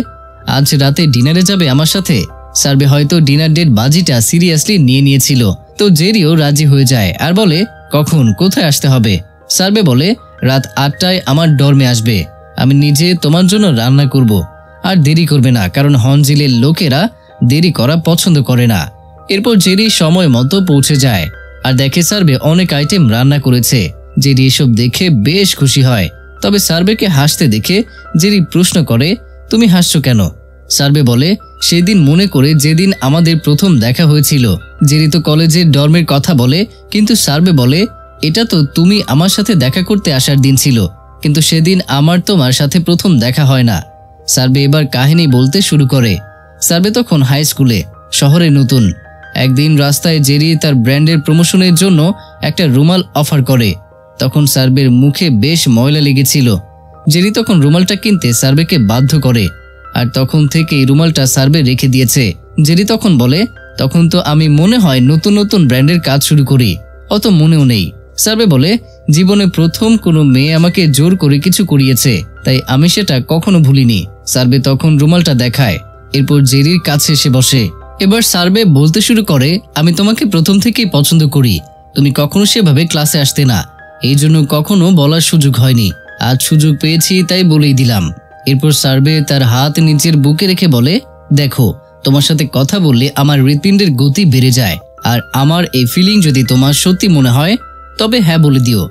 আজ রাতে ডিনারে যাবে আমার সাথে। সার্বে হয়তো ডিনার ডেট বাজিটা সিরিয়াসলি নিয়ে নিয়েছিল, তো জেরিও রাজি হয়ে যায় আর বলে, কখন কোথায় আসতে হবে? সার্বে বলে, রাত 8টায় আমার ডর্মে আসবে, আমি নিজে তোমার জন্য রান্না করব, আর দেরি করবে না, কারণ হনজিলের লোকেরা দেরি করা পছন্দ করে না। এরপর জেরি সময় মতো পৌঁছে যায় আর দেখে সার্বে অনেক আইটেম রান্না করেছে। জেরি এসব দেখে বেশ খুশি হয়, তবে সার্বেকে হাসতে দেখে জেরি প্রশ্ন করে, তুমি হাসছো কেন? সার্বে বলে, সেদিন মনে করে যেদিন আমাদের প্রথম দেখা হয়েছিল। জেরি তো কলেজের ডর্মের কথা বলে, কিন্তু সার্বে বলে, এটা তো তুমি আমার সাথে দেখা করতে আসার দিন ছিল, কিন্তু সেদিন আমার তোমার সাথে প্রথম দেখা হয় না। সার্বে এবার কাহিনী বলতে শুরু করে। সার্বে তখন হাই স্কুলে, শহরে নতুন। একদিন রাস্তায় জেরি তার ব্র্যান্ডের প্রমোশনের জন্য একটা রুমাল অফার করে। তখন সার্বের মুখে বেশ ময়লা লেগেছিল। জেরি তখন রুমালটা কিনতে সার্বেকে বাধ্য করে, আর তখন থেকেই রুমালটা সার্বে রেখে দিয়েছে। জেরি তখন বলে, তখন তো আমি মনে হয় নতুন নতুন ব্র্যান্ডের কাজ শুরু করি, অত মনেও নেই। সার্বে বলে, জীবনে প্রথম কোনো মেয়ে আমাকে জোর করে কিছু করিয়েছে, তাই আমি সেটা কখনো ভুলিনি। সার্বে তখন রুমালটা দেখায়। এরপর জেরির কাছে এসে বসে। এবার সার্বে বলতে শুরু করে, আমি তোমাকে প্রথম থেকেই পছন্দ করি, তুমি কখনো সেভাবে ক্লাসে আসতে না, এই জন্য কখনো বলার সুযোগ হয়নি, আজ সুযোগ পেয়েছি তাই বলেই দিলাম। এরপর সার্বে তার হাত নিচের বুকে রেখে বলে, দেখো, তোমার সাথে কথা বললে আমার হৃৎপিণ্ডের গতি বেড়ে যায়, আর আমার এই ফিলিং যদি তোমার সত্যি মনে হয় তবে হ্যাঁ বলে দিও,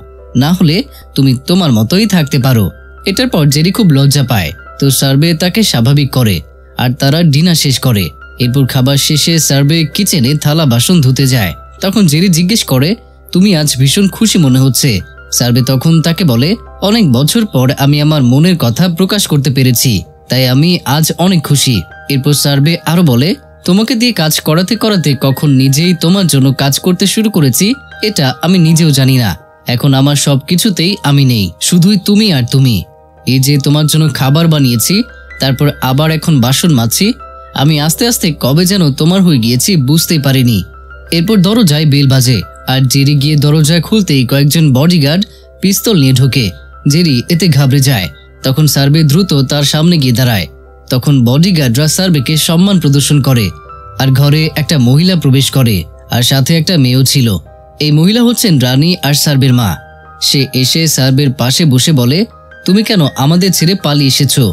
না হলে তুমি তোমার মতোই থাকতে পারো। এটার পর জেরি খুব লজ্জা পায়, তো সার্বে তাকে স্বাভাবিক করে আর তারা ডিনার শেষ করে। এরপর খাবার শেষে সার্বে কিচেনে থালা বাসন ধুতে যায়। তখন জেরি জিজ্ঞেস করে, তুমি আজ ভীষণ খুশি মনে হচ্ছে। সার্বে তখন তাকে বলে, অনেক বছর পর আমি আমার মনের কথা প্রকাশ করতে পেরেছি, তাই আমি আজ অনেক খুশি। এরপর সার্ভে আরো বলে, তোমাকে দিয়ে কাজ করাতে করাতে কখন নিজেই তোমার জন্য কাজ করতে শুরু করেছি এটা আমি নিজেও জানি না। এখন আমার সবকিছুতেই আমি নেই, শুধুই তুমি আর তুমি। এই যে তোমার জন্য খাবার বানিয়েছি, তারপর আবার এখন বাসন মাজছি, আমি আস্তে আস্তে কবে যেন তোমার হয়ে গিয়েছি বুঝতেই পারিনি। এরপর দরজায় বেল বাজে আর জেরি গিয়ে দরজা খুলতেই কয়েকজন বডিগার্ড পিস্তল নিয়ে ঢোকে। জেরি এতে ঘাবড়ে যায়। তখন সার্ভে দ্রুত তার সামনে গিয়ে দাঁড়ায়। তখন বডিগার্ডরা সার্ভেকে সম্মান প্রদর্শন করে আর ঘরে একটা মহিলা প্রবেশ করে আর সাথে একটা মেয়েও ছিল। এই মহিলা হচ্ছেন রানী আর সার্ভের মা। সে এসে সার্ভের পাশে বসে বলে, তুমি কেন আমাদের ছেড়ে পালিয়ে এসেছো?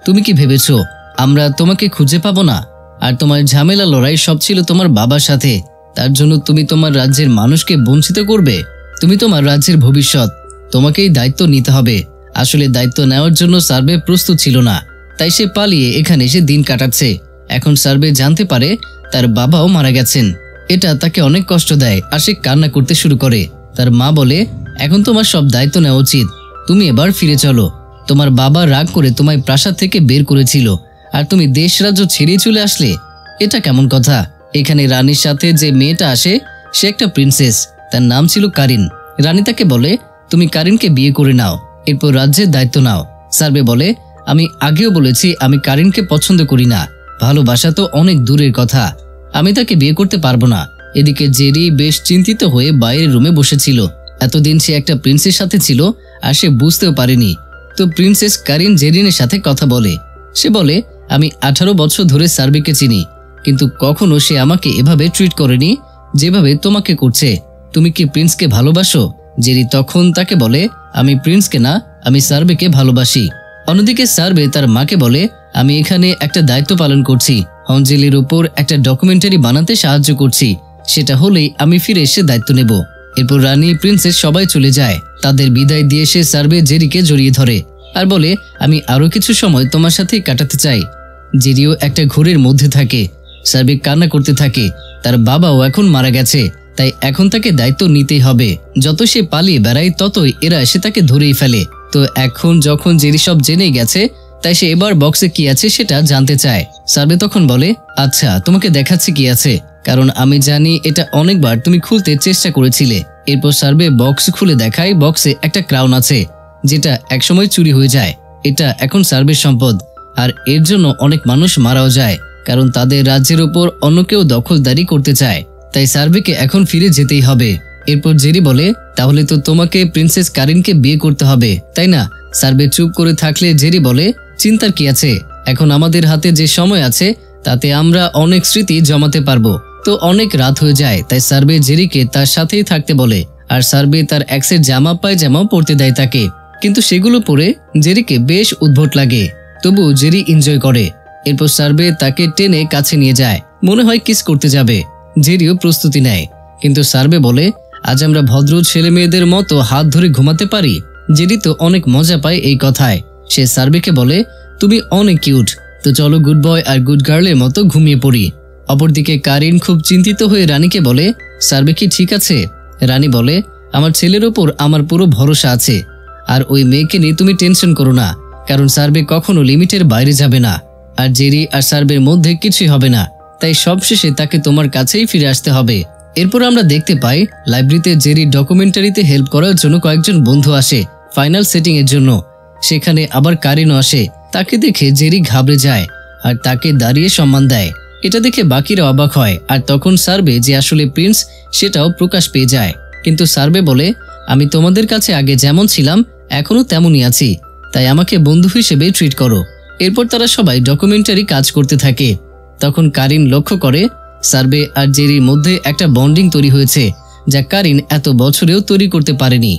তুমি কি ভেবেছো আমরা তোমাকে খুঁজে পাবো না? আর তোমার ঝামেলা লড়াই সব ছিল তোমার বাবার সাথে, তার জন্য তুমি তোমার রাজ্যের মানুষকে বঞ্চিত করবে? তুমি তোমার রাজ্যের ভবিষ্যৎ, তোমাকেই দায়িত্ব নিতে হবে। আসলে দায়িত্ব নেওয়ার জন্য সার্ভে প্রস্তুত ছিল না, তাই সে পালিয়ে এখানে এসে দিন কাটাচ্ছে। এখন সার্ভে জানতে পারে তার বাবাও মারা গেছেন। এটা তাকে অনেক কষ্ট দেয় আর সে কান্না করতে শুরু করে। তার মা বলে, এখন তোমার সব দায়িত্ব নেওয়া উচিত, তুমি এবার ফিরে চলো। তোমার বাবা রাগ করে তোমায় প্রাসাদ থেকে বের করেছিল আর তুমি দেশ রাজ্য ছেড়ে চলে আসলে, এটা কেমন কথা? এখানে রানীর সাথে যে মেয়েটা আসে সে একটা প্রিন্সেস, তার নাম ছিল কারিন। রানী তাকে বলে, তুমি কারিনকে বিয়ে করে নাও, এরপর রাজ্যের দায়িত্ব নাও। সার্ভে বলে, আমি আগেও বলেছি আমি কারিনকে পছন্দ করি না, ভালোবাসা তো অনেক দূরের কথা, আমি তাকে বিয়ে করতে পারবো না। এদিকে জেরি বেশ চিন্তিত হয়ে বাইরের রুমে বসেছিল। এতদিন সে একটা প্রিন্সের সাথে ছিল আর সে বুঝতেও পারেনি। তো প্রিন্সেস কারিন জেরিনের সাথে কথা বলে। সে বলে, আমি 18 বছর ধরে সার্ভেকে চিনি, কিন্তু কখনো সে আমাকে এভাবে ট্রিট করেনি যেভাবে তোমাকে করছে। তুমি কি প্রিন্সকে ভালোবাসো? জেরি তখন তাকে বলে, আমি প্রিন্সকে না, আমি সার্ভেকে ভালোবাসি। অন্যদিকে সার্ভে তার মাকে বলে, আমি এখানে একটা দায়িত্ব পালন করছি, অঞ্জলির উপর একটা ডকুমেন্টারি বানাতে সাহায্য করছি, সেটা হলেই আমি ফিরে এসে দায়িত্ব নেব। এরপর রানী প্রিন্সেস সবাই চলে যায়। তাদের বিদায় দিয়ে সে সার্ভে জেরিকে জড়িয়ে ধরে আর বলে, আমি আরো কিছু সময় তোমার সাথে কাটাতে চাই। জেরিও একটা ঘোরের মধ্যে থাকে। সার্ভে কান্না করতে থাকে, তার বাবাও এখন মারা গেছে, তাই এখন তাকে দায়িত্ব নিতেই হবে। যত সে পালিয়ে বেড়ায় ততই এরা এসে তাকে ধরেই ফেলে। তো এখন যখন জেরি সব জেনে গেছে, তাই সে এবার বক্সে কি আছে সেটা জানতে চায়। সার্ভে তখন বলে, আচ্ছা তোমাকে দেখাচ্ছি কি আছে, কারণ আমি জানি এটা অনেকবার তুমি খুলতে চেষ্টা করেছিলে। এরপর সার্ভে বক্স খুলে দেখায়, বক্সে একটা ক্রাউন আছে যেটা একসময় চুরি হয়ে যায়। এটা এখন সার্ভের সম্পদ আর এর জন্য অনেক মানুষ মারাও যায়, কারণ তাদের রাজ্যের উপর অন্য কেউ দখলদারি করতে চায়। তাই সার্ভেকে এখন ফিরে যেতেই হবে। এরপর জেরি বলে, তাহলে তো তোমাকে প্রিন্সেস কারিনকে বিয়ে করতে হবে, তাই না? সার্ভে চুপ করে থাকলে জেরি বলে, চিন্তার কি আছে, এখন আমাদের হাতে যে সময় আছে তাতে আমরা অনেক স্মৃতি জমাতে পারবো। তো অনেক রাত হয়ে যায়, তাই সার্ভে জেরিকে তার সাথেই থাকতে বলে আর সার্ভে তার এক্সের জামা পায়জামাও পরতে দেয় তাকে। কিন্তু সেগুলো পরে জেরিকে বেশ উদ্ভট লাগে, তবু জেরি এনজয় করে। এরপর সার্ভে তাকে টেনে কাছে নিয়ে যায়, মনে হয় কিস করতে যাবে। জেরিও প্রস্তুতি নেয়, কিন্তু সার্ভে বলে, আজ আমরা ভদ্র ছেলে মেয়েদের মতো হাত ধরে ঘুমাতে পারি। জেরি তো অনেক মজা পায় এই কথায়। সে সার্ভেকে বলে, তুমি অনেক কিউট, তো চলো গুড বয় আর গুড গার্লের মতো ঘুমিয়ে পড়ি। অপরদিকে কারিন খুব চিন্তিত হয়ে রানীকে বলে, সার্ভে কি ঠিক আছে? রানী বলে, আমার ছেলের ওপর আমার পুরো ভরসা আছে, আর ওই মেয়েকে নিয়ে তুমি টেনশন করো না, কারণ সার্ভে কখনো লিমিটের বাইরে যাবে না, আর জেরি আর সার্ভের মধ্যে কিছুই হবে না, তাই সবশেষে তাকে তোমার কাছেই ফিরে আসতে হবে। এরপর আমরা দেখতে পাই লাইব্রেরিতে জেরি ডকুমেন্টারিতে হেল্প করার জন্য কয়েকজন বন্ধু আসে ফাইনাল সেটিং এর জন্য। সেখানে আবার কারিনও আসে। তাকে দেখে জেরি ঘাবড়ে যায় আর তাকে দাঁড়িয়ে সম্মান দেয়। এটা দেখে বাকিরা অবাক হয়, আর তখন সার্ভে যে আসলে প্রিন্স সেটাও প্রকাশ পেয়ে যায়। কিন্তু সার্ভে বলে, আমি তোমাদের কাছে আগে যেমন ছিলাম এখনো তেমনই আছি, তাই আমাকে বন্ধু হিসেবে ট্রিট করো। এরপর তারা সবাই ডকুমেন্টারি কাজ করতে থাকে। তখন কারিন লক্ষ্য করে সার্ভে আর জেরির মধ্যে একটা বন্ডিং তৈরি হয়েছে, যা কারিন এত বছরেও তৈরি করতে পারেনি।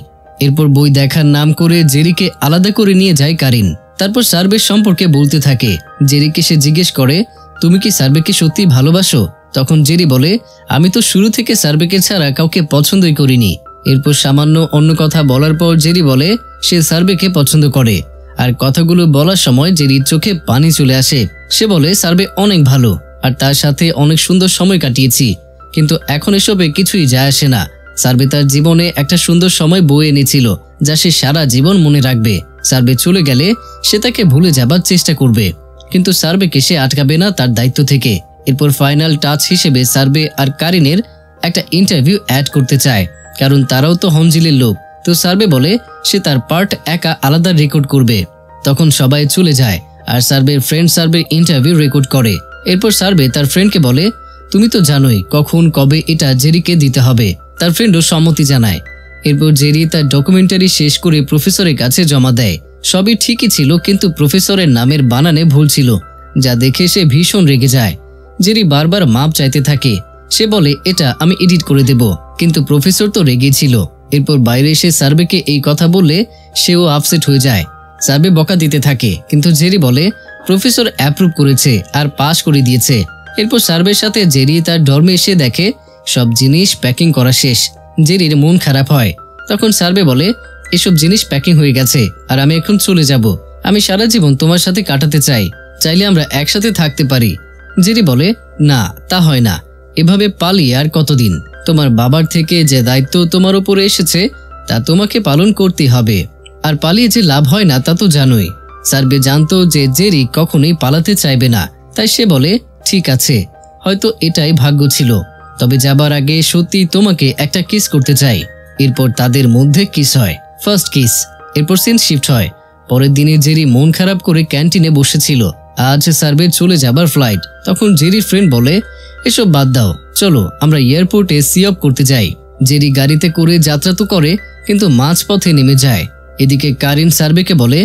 এরপর বই দেখার নাম করে জেরিকে আলাদা করে নিয়ে যায় কারিন। তারপর সার্ভের সম্পর্কে বলতে থাকে। জেরিকে সে জিজ্ঞেস করে, তুমি কি সার্ভেকে সত্যি ভালোবাসো? তখন জেরি বলে, আমি তো শুরু থেকে সার্ভেকে ছাড়া কাউকে পছন্দই করিনি। এরপর সামান্য অন্য কথা বলার পর জেরি বলে সে সার্ভেকে পছন্দ করে, আর কথাগুলো বলার সময় জেরির চোখে পানি চলে আসে। সে বলে, সার্ভে অনেক ভালো আর তার সাথে অনেক সুন্দর সময় কাটিয়েছি, কিন্তু এখন এসবে কিছুই যায় আসে না। সার্ভে তার জীবনে একটা সুন্দর সময় বয়ে এনেছিল, যা সে সারা জীবন মনে রাখবে। সার্ভে চলে গেলে সে তাকে ভুলে যাবার চেষ্টা করবে। কিন্তু সার্ভেকে সে আটকাবে না তার দায়িত্ব থেকে। এরপর ফাইনাল টাচ হিসেবে সার্ভে আর কারিনের একটা ইন্টারভিউ অ্যাড করতে চায়, কারণ তারাও তো হনজিলের লোক। তো সার্ভে বলে সে তার পার্ট একা আলাদা রেকর্ড করবে। তখন সবাই চলে যায় আর সার্ভের ফ্রেন্ড সার্ভের ইন্টারভিউ রেকর্ড করে। এরপর সার্ভে তার ফ্রেন্ডকে বলে, তুমি তো জানোই কখন কবে এটা জেরিকে দিতে হবে। তার ফ্রেন্ডও সম্মতি জানায়। এরপর জেরি তার ডকুমেন্টারি শেষ করে প্রফেসরের কাছে জমা দেয়। সবই ঠিকই ছিল, কিন্তু প্রফেসরের নামের বানানে ভুল ছিল, যা দেখে সে ভীষণ রেগে যায়। জেরি বারবার মাপ চাইতে থাকে। সে বলে, এটা আমি এডিট করে দেব, কিন্তু প্রফেসর তো রেগে ছিল। এরপর বাইরে এসে সার্ভেকে এই কথা বললে সেও আপসেট হয়ে যায়। সার্ভে বকা দিতে থাকে, কিন্তু জেরি বলে প্রফেসর অ্যাপ্রুভ করেছে আর পাস করে দিয়েছে। এরপর সার্ভের সাথে জেরি তার ডর্মে এসে দেখে সব জিনিস প্যাকিং করা শেষ। জেরির মন খারাপ হয়। তখন সার্ভে বলে, এসব জিনিস প্যাকিং হয়ে গেছে আর আমি এখন চলে যাব। আমি সারা জীবন তোমার সাথে কাটাতে চাই, চাইলে আমরা একসাথে থাকতে পারি। জেরি বলে, না তা হয় না, এভাবে পালিয়ে আর কতদিন? তোমার বাবার থেকে যে দায়িত্ব তোমার উপরে এসেছে তা তোমাকে পালন করতে হবে, আর পালিয়ে যে লাভ হয় না তা তো জানোই। সার্ভে জানতো যে জেরি কখনোই পালাতে চাইবে না, তাই সে বলে, ঠিক আছে, হয়তো এটাই ভাগ্য ছিল, তবে যাবার আগে সত্যি তোমাকে একটা কিস করতে চাই। এরপর তাদের মধ্যে কিস হয়, ফার্স্ট কিস। এরপর সিন শিফট হয়। পরের দিনে জেরি মন খারাপ করে ক্যান্টিনে বসেছিল। আজ সার্ভে চলে যাবার ফ্লাইট। তখন জেরির ফ্রেন্ড বলে, এসব বাদ দাও, চলো আমরা এয়ারপোর্টে সি অফ করতে যাই। জেরি গাড়িতে করে যাত্রা তো করে, কিন্তু মাঝপথে নেমে যায়। এদিকে কারিন সার্ভেকে বলে,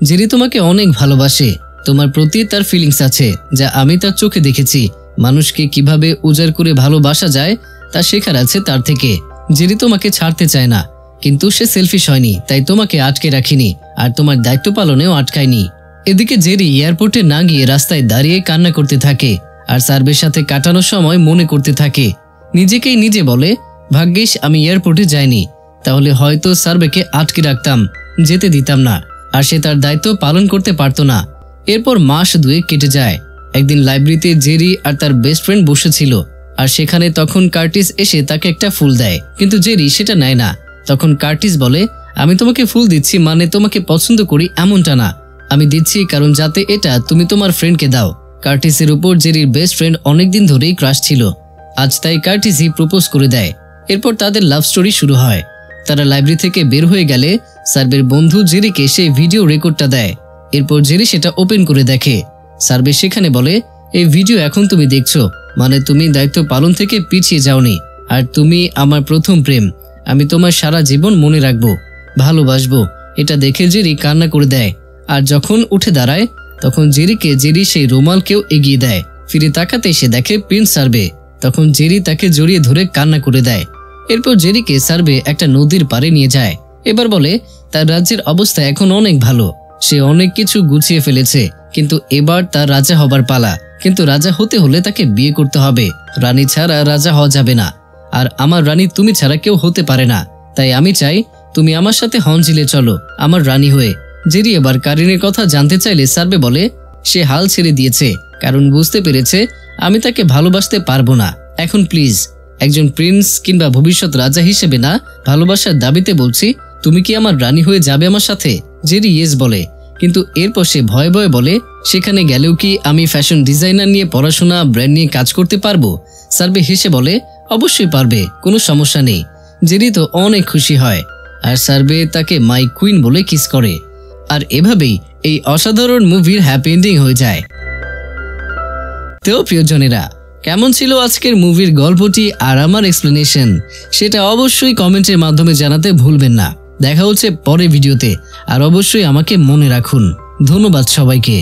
জেরি তোমাকে অনেক ভালোবাসে, তোমার প্রতি তার ফিলিংস আছে, যা আমি তার চোখে দেখেছি। মানুষকে কিভাবে উজাড় করে ভালোবাসা যায় তা শেখার আছে তার থেকে। জেরি তোমাকে ছাড়তে চায় না, কিন্তু সে সেলফিশ হয়নি, তাই তোমাকে আটকে রাখিনি, আর তোমার দায়িত্ব পালনেও আটকায়নি। এদিকে জেরি এয়ারপোর্টে না গিয়ে রাস্তায় দাঁড়িয়ে কান্না করতে থাকে, আর সার্ভের সাথে কাটানোর সময় মনে করতে থাকে। নিজেকেই নিজে বলে, ভাগ্যিস আমি এয়ারপোর্টে যাইনি, তাহলে হয়তো সার্ভেকে আটকে রাখতাম, যেতে দিতাম না, আর সে তার দায়িত্ব পালন করতে পারত না। এরপর মাস 2 কেটে যায়। একদিন লাইব্রেরিতে জেরি আর তার বেস্ট ফ্রেন্ড বসেছিল, আর সেখানে তখন কার্টিস এসে তাকে একটা ফুল দেয়, কিন্তু জেরি সেটা নেয় না। তখন কার্টিস বলে, আমি তোমাকে ফুল দিচ্ছি মানে তোমাকে পছন্দ করি এমনটা না, আমি দিচ্ছি কারণ যাতে এটা তুমি তোমার ফ্রেন্ডকে দাও। কার্টিসের উপর জেরির বেস্ট ফ্রেন্ড অনেকদিন ধরেই ক্রাশ ছিল, আজ তাই কার্টিসই প্রপোজ করে দেয়। এরপর তাদের লাভ স্টোরি শুরু হয়। তারা লাইব্রেরি থেকে বের হয়ে গেলে সার্ভের বন্ধু জেরিকে সেই ভিডিও রেকর্ডটা দেয়। এরপর জেরি সেটা ওপেন করে দেখে। সার্ভে সেখানে বলে, এই ভিডিও এখন তুমি দেখছো মানে তুমি দায়িত্ব পালন থেকে পিছিয়ে যাওনি, আর তুমি আমার প্রথম প্রেম, আমি তোমার সারা জীবন মনে রাখবো, ভালোবাসবো। এটা দেখে জেরি কান্না করে দেয়। আর যখন উঠে দাঁড়ায় তখন জেরিকে জেরি সেই রুমালকেও এগিয়ে দেয়। ফিরে তাকাতে সে দেখে প্রিন্স সার্ভে। তখন জেরি তাকে জড়িয়ে ধরে কান্না করে দেয়। এরপর জেরিকে সার্ভে একটা নদীর পাড়ে নিয়ে যায়। এবার বলে তার রাজ্যের অবস্থা এখন অনেক ভালো, সে অনেক কিছু গুছিয়ে ফেলেছে, কিন্তু এবার তার রাজা হবার পালা। কিন্তু রাজা হতে হলে তাকে বিয়ে করতে হবে, রানী ছাড়া রাজা হওয়া যাবে না, আর আমার রানী তুমি ছাড়া কেউ হতে পারে না। তাই আমি চাই তুমি আমার সাথে হনজিলে চলো আমার রানী হয়ে। জেরি এবার কারিনের কথা জানতে চাইলে সার্ভে বলে সে হাল ছেড়ে দিয়েছে, কারণ বুঝতে পেরেছে আমি তাকে ভালোবাসতে পারবো না। এখন প্লিজ একজন প্রিন্স কিংবা ভবিষ্যৎ রাজা হিসেবে না, ভালোবাসার দাবিতে বলছি, তুমি কি আমার রানী হয়ে যাবে আমার সাথে? জেরি ইয়েস বলে, কিন্তু এরপর সে ভয়ে ভয়ে বলে, সেখানে গেলেও কি আমি ফ্যাশন ডিজাইনার নিয়ে পড়াশোনা ব্র্যান্ড নিয়ে কাজ করতে পারবো? সার্ভে হেসে বলে, অবশ্যই পারবে, কোনো সমস্যা নেই। জেরি তো অনেক খুশি হয়, আর সার্ভে তাকে মাই কুইন বলে কিস করে। আর এভাবেই এই অসাধারণ মুভির হ্যাপি এন্ডিং হয়ে যায়। তো প্রিয়জনেরা, কেমন ছিল আজকের মুভির গল্পটি আর আমার এক্সপ্লেনেশন, সেটা অবশ্যই কমেন্টের মাধ্যমে জানাতে ভুলবেন না। দেখা হচ্ছে পরের ভিডিওতে, আর অবশ্যই আমাকে মনে রাখুন। ধন্যবাদ সবাইকে।